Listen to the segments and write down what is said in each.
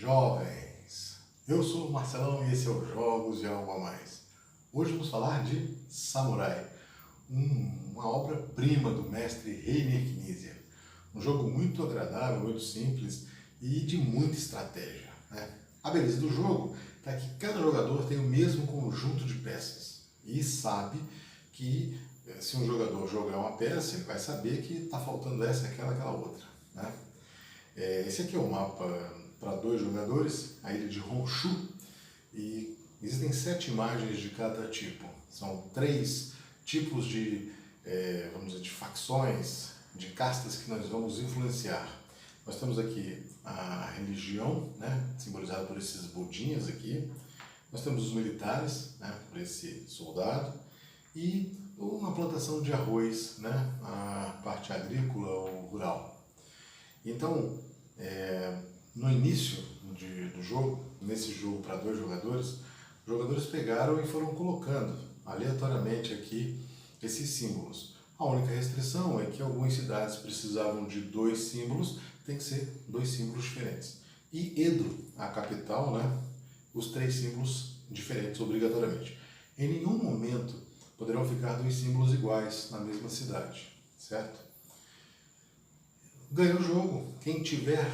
Jovens, eu sou o Marcelão e esse é o Jogos de Algo a Mais. Hoje vamos falar de Samurai, uma obra-prima do mestre Reiner Knizia. Um jogo muito agradável, muito simples e de muita estratégia, né? A beleza do jogo é que cada jogador tem o mesmo conjunto de peças e sabe que se um jogador jogar uma peça, ele vai saber que está faltando essa, aquela outra, né? Esse aqui é o mapa para 2 jogadores, a ilha de Honshu, e existem 7 imagens de cada tipo. São 3 tipos de, vamos dizer, de facções, de castas que nós vamos influenciar. Nós temos aqui a religião, né, simbolizada por esses budinhas aqui. Nós temos os militares, né, por esse soldado, e uma plantação de arroz, né, a parte agrícola ou rural. Então, no início do jogo, nesse jogo para 2 jogadores, os jogadores pegaram e foram colocando aleatoriamente aqui esses símbolos. A única restrição é que algumas cidades precisavam de 2 símbolos, tem que ser 2 símbolos diferentes. E Edo, a capital, né, os 3 símbolos diferentes obrigatoriamente. Em nenhum momento poderão ficar 2 símbolos iguais na mesma cidade, certo? Ganha o jogo quem tiver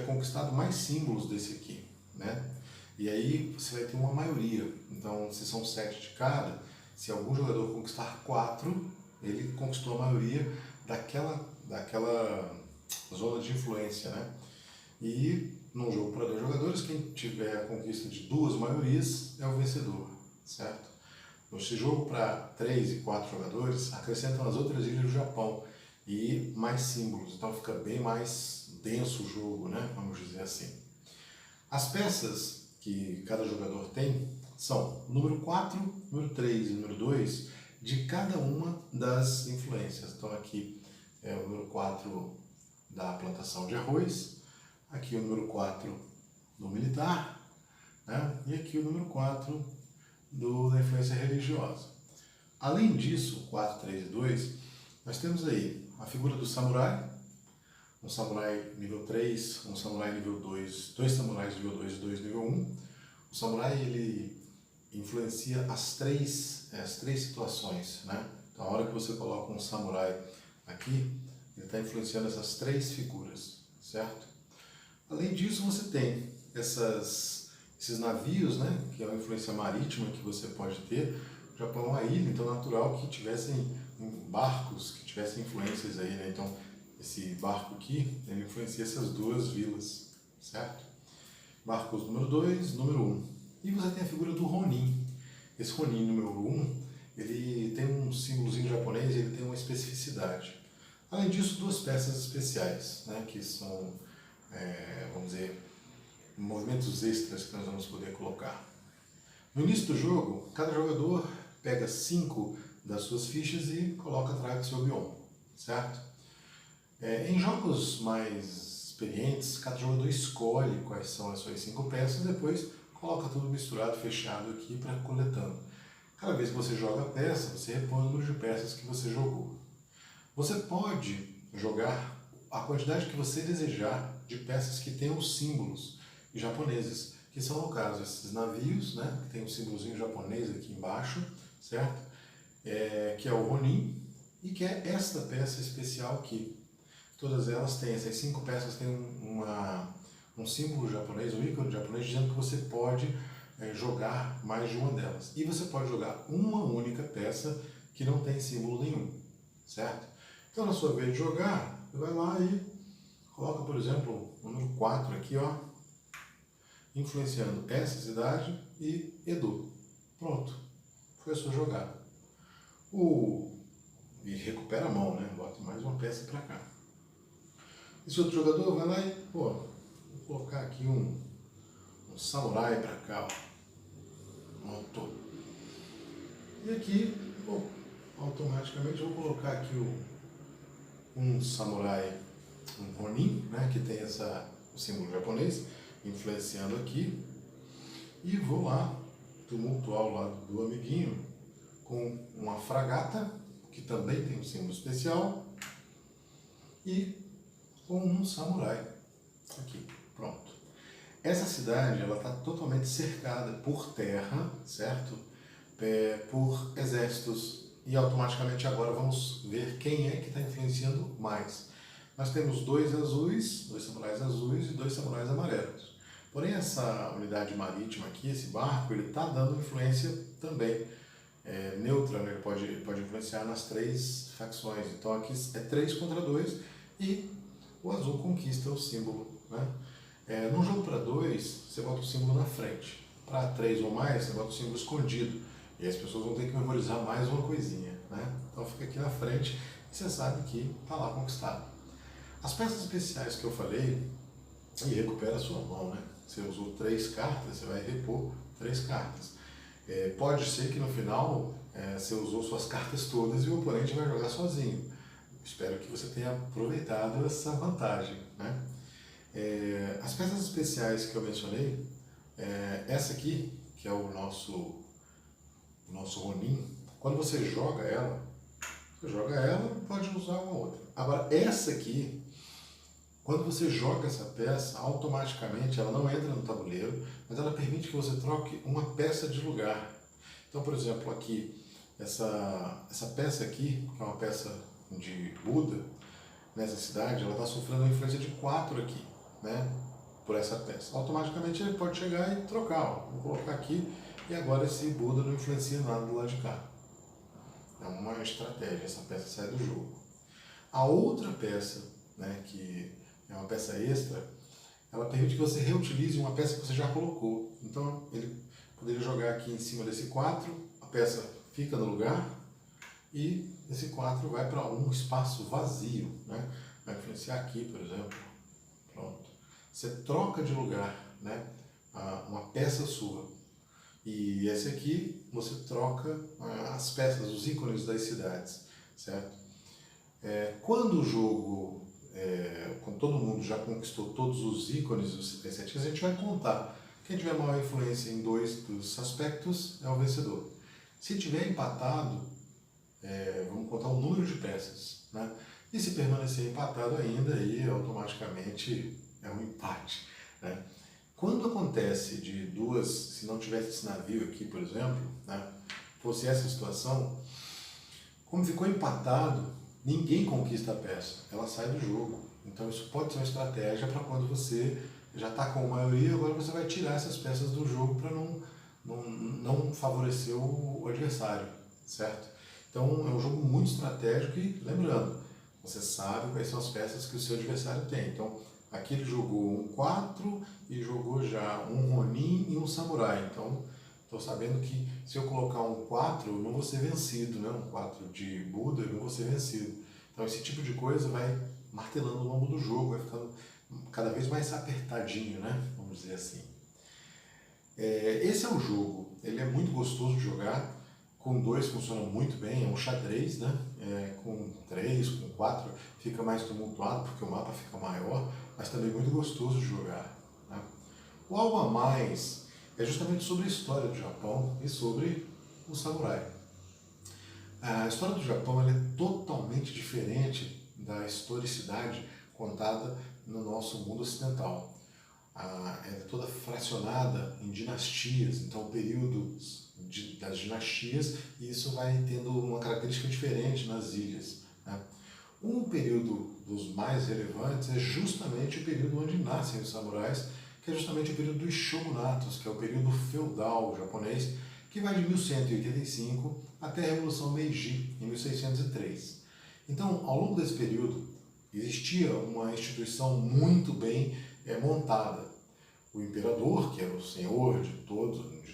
conquistado mais símbolos desse aqui, né? E aí você vai ter uma maioria. Então, se são 7 de cada, se algum jogador conquistar 4, ele conquistou a maioria daquela zona de influência, né? E num jogo para 2 jogadores, quem tiver a conquista de 2 maiorias é o vencedor, certo? Nesse jogo para 3 e 4 jogadores, acrescentam as outras ilhas do Japão e mais símbolos, então fica bem mais denso o jogo, né? Vamos dizer assim. As peças que cada jogador tem são o número 4, número 3 e número 2 de cada uma das influências. Então aqui é o número 4 da plantação de arroz, aqui o número 4 do militar, né? E aqui o número 4 da influência religiosa. Além disso, 4, 3 e 2, nós temos aí a figura do samurai, um samurai nível 3, um samurai nível 2, 2 samurais nível 2 e 2 nível 1. O samurai, ele influencia as três situações, né? Então, a hora que você coloca um samurai aqui, ele está influenciando essas 3 figuras, certo? Além disso, você tem esses navios, né, que é uma influência marítima que você pode ter. O Japão é uma ilha, então é natural que tivessem barcos que tivessem influências aí, né? Então, esse barco aqui, ele influencia essas 2 vilas, certo? Barcos número 2, número 1. E você tem a figura do Ronin. Esse Ronin número 1, ele tem um símbolozinho japonês e ele tem uma especificidade. Além disso, 2 peças especiais, né, que são, vamos dizer, movimentos extras que nós vamos poder colocar. No início do jogo, cada jogador pega 5 das suas fichas e coloca atrás do seu bioma, certo? Em jogos mais experientes, cada jogador escolhe quais são as suas 5 peças e depois coloca tudo misturado, fechado aqui para coletando. Cada vez que você joga a peça, você repõe o número de peças que você jogou. Você pode jogar a quantidade que você desejar de peças que tenham símbolos japoneses, que são, no caso, esses navios, né, que tem um símbolozinho japonês aqui embaixo, certo? Que é o Ronin, e que é esta peça especial aqui. Todas elas têm, essas 5 peças têm um símbolo japonês, um ícone japonês, dizendo que você pode jogar mais de uma delas. E você pode jogar uma única peça que não tem símbolo nenhum, certo? Então, na sua vez de jogar, você vai lá e coloca, por exemplo, o número 4 aqui, ó, influenciando essa cidade e Edo. Pronto, foi a sua jogada. E recupera a mão, né? Bota mais uma peça para cá. Esse outro jogador vai lá e, vou colocar aqui um samurai para cá, ó. Pronto. E aqui, automaticamente vou colocar aqui um samurai, um Ronin, né? Que tem o símbolo japonês, influenciando aqui. E vou lá tumultuar ao lado do amiguinho com uma fragata, que também tem um símbolo especial, e com um samurai aqui. Pronto. Essa cidade ela está totalmente cercada por terra, certo? Por exércitos. E automaticamente agora vamos ver quem é que está influenciando mais. Nós temos dois azuis, dois samurais azuis e dois samurais amarelos. Porém, essa unidade marítima aqui, esse barco, ele está dando influência também neutra, né? Ele pode influenciar nas três facções. Então aqui é 3 contra 2 e o azul conquista o símbolo, né? No jogo para 2, você bota o símbolo na frente. Para 3 ou mais, você bota o símbolo escondido. E as pessoas vão ter que memorizar mais uma coisinha, né? Então fica aqui na frente e você sabe que está lá conquistado. As peças especiais que eu falei, e recupera a sua mão, né? Você usou 3 cartas, você vai repor 3 cartas. Pode ser que no final você usou suas cartas todas e o oponente vai jogar sozinho. Espero que você tenha aproveitado essa vantagem, né? As peças especiais que eu mencionei, essa aqui, que é o nosso Ronin, quando você joga ela, pode usar uma outra. Agora, essa aqui, quando você joga essa peça, automaticamente ela não entra no tabuleiro, mas ela permite que você troque uma peça de lugar. Então, por exemplo, aqui, essa peça aqui, que é uma peça de Buda, nessa cidade, ela está sofrendo uma influência de 4 aqui, né, por essa peça. Automaticamente ele pode chegar e trocar, ó, vou colocar aqui, e agora esse Buda não influencia nada do lado de cá. É uma estratégia, essa peça sai do jogo. A outra peça, né, que é uma peça extra, ela permite que você reutilize uma peça que você já colocou. Então ele poderia jogar aqui em cima desse 4, a peça fica no lugar e esse 4 vai para um espaço vazio, né? Vai influenciar aqui, por exemplo. Pronto. Você troca de lugar, né, uma peça sua. E esse aqui você troca as peças, os ícones das cidades, certo? Quando o jogo, quando todo mundo já conquistou todos os ícones dos 77, a gente vai contar. Quem tiver maior influência em 2 dos aspectos é o vencedor. Se tiver empatado, vamos contar o número de peças, né? E se permanecer empatado ainda, aí automaticamente é um empate, né? Quando acontece de 2, se não tivesse esse navio aqui, por exemplo, né, fosse essa situação, como ficou empatado, ninguém conquista a peça, ela sai do jogo. Então isso pode ser uma estratégia para quando você já está com a maioria, agora você vai tirar essas peças do jogo para não favorecer o adversário, certo? Então é um jogo muito estratégico e, lembrando, você sabe quais são as peças que o seu adversário tem. Então aqui ele jogou um 4 e jogou já um Ronin e um Samurai. Então estou sabendo que se eu colocar um 4, eu não vou ser vencido, né? Um 4 de Buda, eu não vou ser vencido. Então esse tipo de coisa vai martelando ao longo do jogo, vai ficando cada vez mais apertadinho, né? Vamos dizer assim. Esse é o jogo, ele é muito gostoso de jogar, com 2 funciona muito bem, é um xadrez, né? Com 3, com 4 fica mais tumultuado porque o mapa fica maior, mas também muito gostoso de jogar, né? O algo a mais é justamente sobre a história do Japão e sobre o samurai. A história do Japão ela é totalmente diferente da historicidade contada no nosso mundo ocidental. Ela é toda fracionada em dinastias, então períodos das dinastias, e isso vai tendo uma característica diferente nas ilhas, né? Um período dos mais relevantes é justamente o período onde nascem os samurais, que é justamente o período dos shogunatos, que é o período feudal japonês, que vai de 1185 até a Revolução Meiji, em 1603. Então, ao longo desse período, existia uma instituição muito bem montada. O imperador, que era o senhor de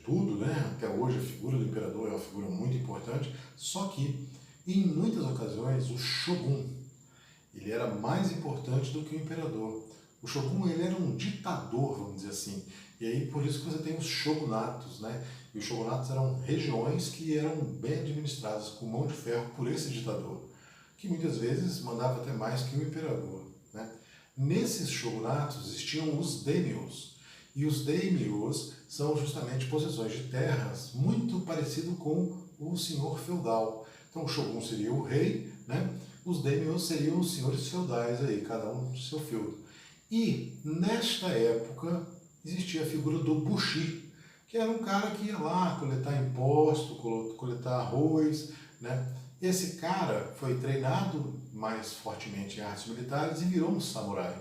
tudo, né? Até hoje a figura do imperador é uma figura muito importante, só que, em muitas ocasiões, o shogun, ele era mais importante do que o imperador. O shogun, ele era um ditador, vamos dizer assim, e aí por isso que você tem os shogunatos, né? E os shogunatos eram regiões que eram bem administradas, com mão de ferro por esse ditador, que muitas vezes mandava até mais que o imperador, né? Nesses shogunatos existiam os daimyos, e os daimyos são justamente possessões de terras muito parecido com o senhor feudal. Então o shogun seria o rei, né? Os daimyos seriam os senhores feudais aí, cada um do seu feudo. E nesta época existia a figura do Bushi, que era um cara que ia lá coletar imposto, coletar arroz, né? Esse cara foi treinado mais fortemente em artes militares e virou um samurai,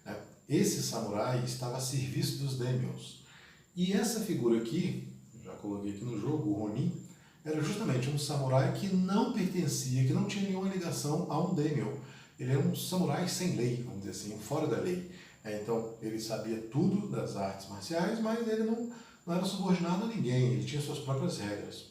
né? Esse samurai estava a serviço dos daimyos. E essa figura aqui, já coloquei aqui no jogo, o Ronin, era justamente um samurai que não pertencia, que não tinha nenhuma ligação a um daimyo. Ele era um samurai sem lei, vamos dizer assim, fora da lei. Então, ele sabia tudo das artes marciais, mas ele não era subordinado a ninguém, ele tinha suas próprias regras.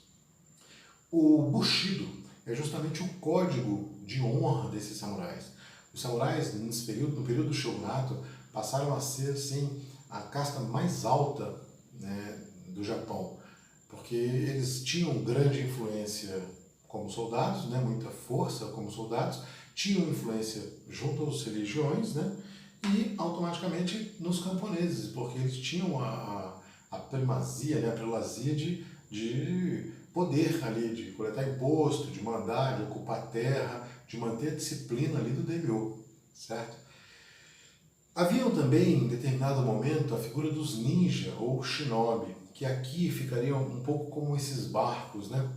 O Bushido é justamente o código de honra desses samurais. Os samurais, nesse período, no período do shogunato, passaram a ser assim, a casta mais alta, né, do Japão, porque eles tinham grande influência como soldados, né, muita força como soldados, tinham influência junto às religiões, né, e automaticamente nos camponeses, porque eles tinham a primazia, né, a prelazia de poder ali, de coletar imposto, de mandar, de ocupar terra, de manter a disciplina ali do daimyo, certo? Haviam também, em determinado momento, a figura dos ninja ou shinobi, que aqui ficariam um pouco como esses barcos, né?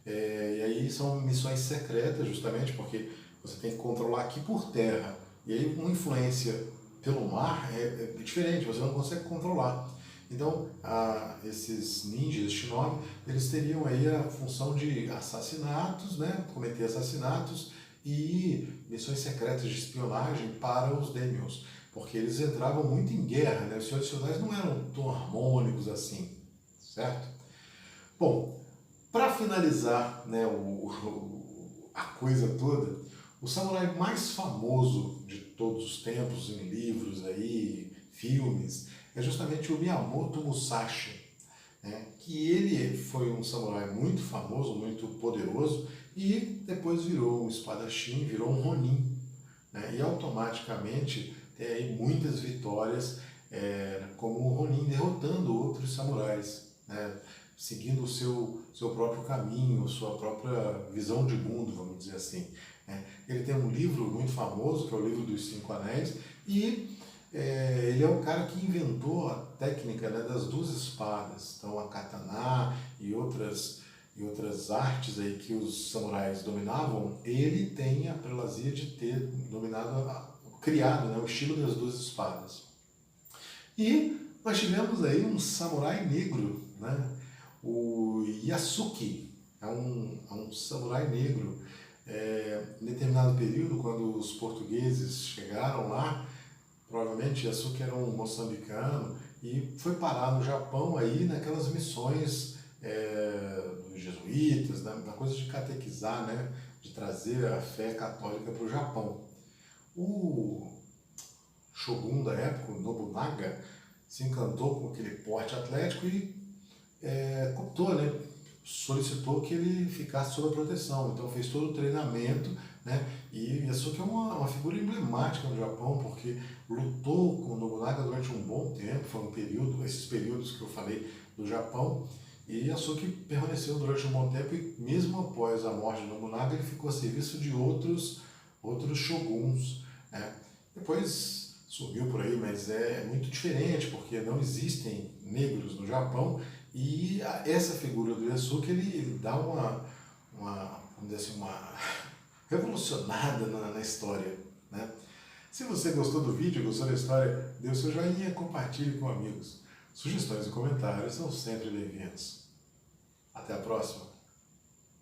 E aí são missões secretas, justamente porque você tem que controlar aqui por terra. E aí uma influência pelo mar é diferente, você não consegue controlar. Então, esses ninjas, shinobi, eles teriam aí a função de assassinatos, né? Cometer assassinatos e missões secretas de espionagem para os daimyos, porque eles entravam muito em guerra, né? Os senhores feudais não eram tão harmônicos assim, certo? Bom, para finalizar, né, a coisa toda, o samurai mais famoso de todos os tempos, em livros aí, filmes, é justamente o Miyamoto Musashi, né, que ele foi um samurai muito famoso, muito poderoso, e depois virou um espadachim, virou um Ronin, né, e automaticamente tem aí muitas vitórias como o Ronin, derrotando outros samurais, né, seguindo o seu próprio caminho, sua própria visão de mundo, vamos dizer assim. Né. Ele tem um livro muito famoso, que é o livro dos Cinco Anéis, e ele é o cara que inventou a técnica, né, das duas espadas, então a katana e outras artes aí que os samurais dominavam. Ele tem a prelazia de ter criado, né, o estilo das duas espadas. E nós tivemos aí um samurai negro, né, o Yasuke, é um samurai negro. Em determinado período, quando os portugueses chegaram lá, provavelmente Yasuke era um moçambicano e foi parar no Japão aí naquelas missões dos jesuítas, na coisa de catequizar, né, de trazer a fé católica para o Japão. O shogun da época, o Nobunaga, se encantou com aquele porte atlético e cooptou, né, solicitou que ele ficasse sob a proteção. Então fez todo o treinamento, né, e Yasuke é uma figura emblemática no Japão, porque lutou com o Nobunaga durante um bom tempo, foi um período, esses períodos que eu falei do Japão, e Yasuke permaneceu durante um bom tempo e mesmo após a morte de Nobunaga ele ficou a serviço de outros shoguns, né. Depois sumiu por aí, mas é muito diferente, porque não existem negros no Japão, e essa figura do Yasuke, ele dá vamos dizer assim, uma revolucionada na história, né? Se você gostou do vídeo, gostou da história, dê o seu joinha, compartilhe com amigos. Sugestões e comentários são sempre bem-vindos. Até a próxima!